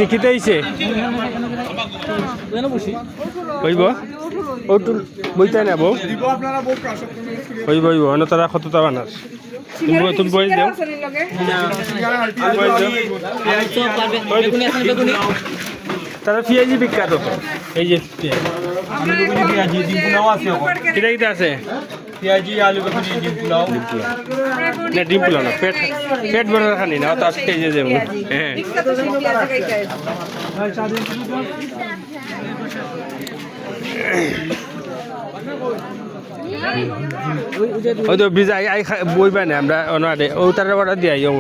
কিতে হইছে হইব ওটু বইতে না বউ হইব অন্য তারা কতটা বানাস তুমি বই দাও তারা পেঁয়াজি বিখ্যাত তো এই যে পেঁয়াজি ডিম পোলাও আছে কিটা কিটা আছে পেঁয়াজি আলু বেগুনি ডিম পোলাও না ডিম পোলাও না পেট ভরা খানি না তো আজকে এই যে দেবো হ্যাঁ ওই তো ব্রিজ আই বইবা না আমরা অনারে ও তার অর্ডার দিয়ে আইও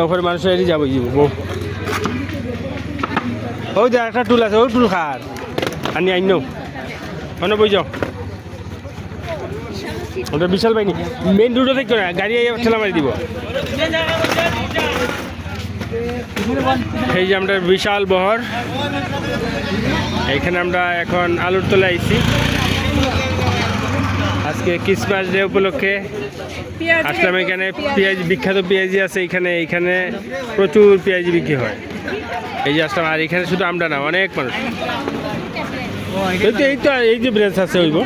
ওপরে মানুষ এড়ি যাবো বউ ওই যে একটা টুল আছে ওই টুল খার আনি আইন মনে বই যাও ওটা বিশাল বাইনি মেন রুটে দেখতো না গাড়ি ঠেলা মারি দিব এই যে আমরা বিশাল বহর এইখানে আমরা এখন আলুর তলে আইছি আজকে ক্রিসমাস ডে উপলক্ষে আসলাম এখানে পেঁয়াজ বিখ্যাত পেঁয়াজি আছে এইখানে প্রচুর পেঁয়াজি বিক্রি হয় এই যে আসলাম আর এখানে শুধু আমরা না অনেক মানুষ এই যে ব্রাঞ্চ আছে ওইব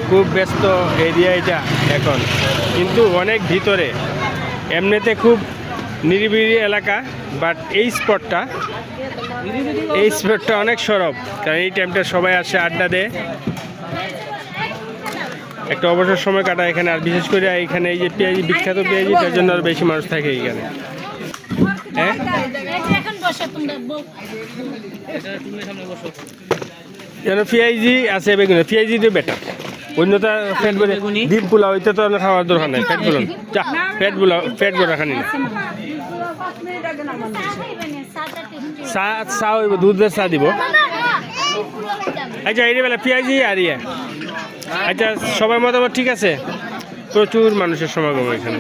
খুব ব্যস্ত এরিয়া এটা এখন কিন্তু অনেক ভিতরে এমনিতে খুব নিরিবিলি এলাকা বাট এই স্পটটা অনেক সরব কারণ এই টাইমটা সবাই আসে আড্ডা দেয় একটা অবসর সময় কাটায় এখানে আর বিশেষ করে এখানে এই যে পেঁয়াজি বিখ্যাত পেঁয়াজি তার জন্য আর বেশি মানুষ থাকে এইখানে হ্যাঁ যেন পেঁয়াজি আছে বেগুন পেঁয়াজি দিয়ে বেটার অন্যটা পেট ভরে ডিম পোলাও ওইটা তো খাওয়ার দরকার নাই পেট বলুন চা পেট ভরা খানি না চা হইব দুধের চা দিব আচ্ছা এই বেলা পেঁয়াজি আর ইয়ে আচ্ছা সবার মতামত ঠিক আছে প্রচুর মানুষের সমাগম এখানে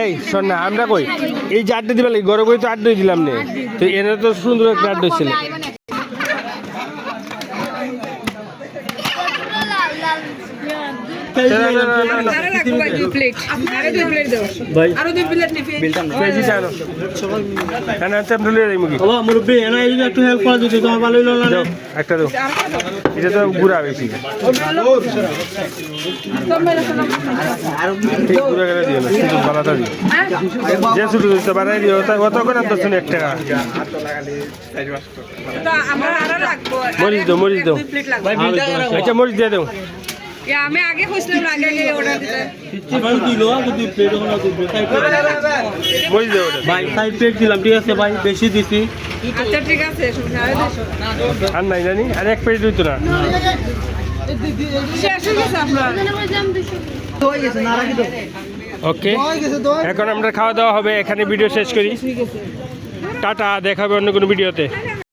এই শোন না আমরা কই এই যে আড্ডা দিবা লাগে গরম করে তো আড্ডাই দিলাম না তো এনে তো সুন্দর একটা আড্ডা ছিল একটা এটা তো ঘুরা বেশি যে ছোট বানাই দিও অত করে তো শুনে 1 টাকা মরিচ দাও আচ্ছা মরিচ দিয়ে দাও আমি আগে কইছিলাম আগে অর্ডার দিতে মরিচ দাও ভাই 5 প্লেট দিলাম ঠিক আছে ভাই বেশি দিছি আচ্ছা ঠিক আছে আর নাই জানি আর 1 প্লেট দিত না শেষ হয়ে গেছে আপনার ওকে এখন আমরা খাওয়া দাওয়া হবে এখানে ভিডিও শেষ করি টাটা দেখা হবে অন্য কোনো ভিডিওতে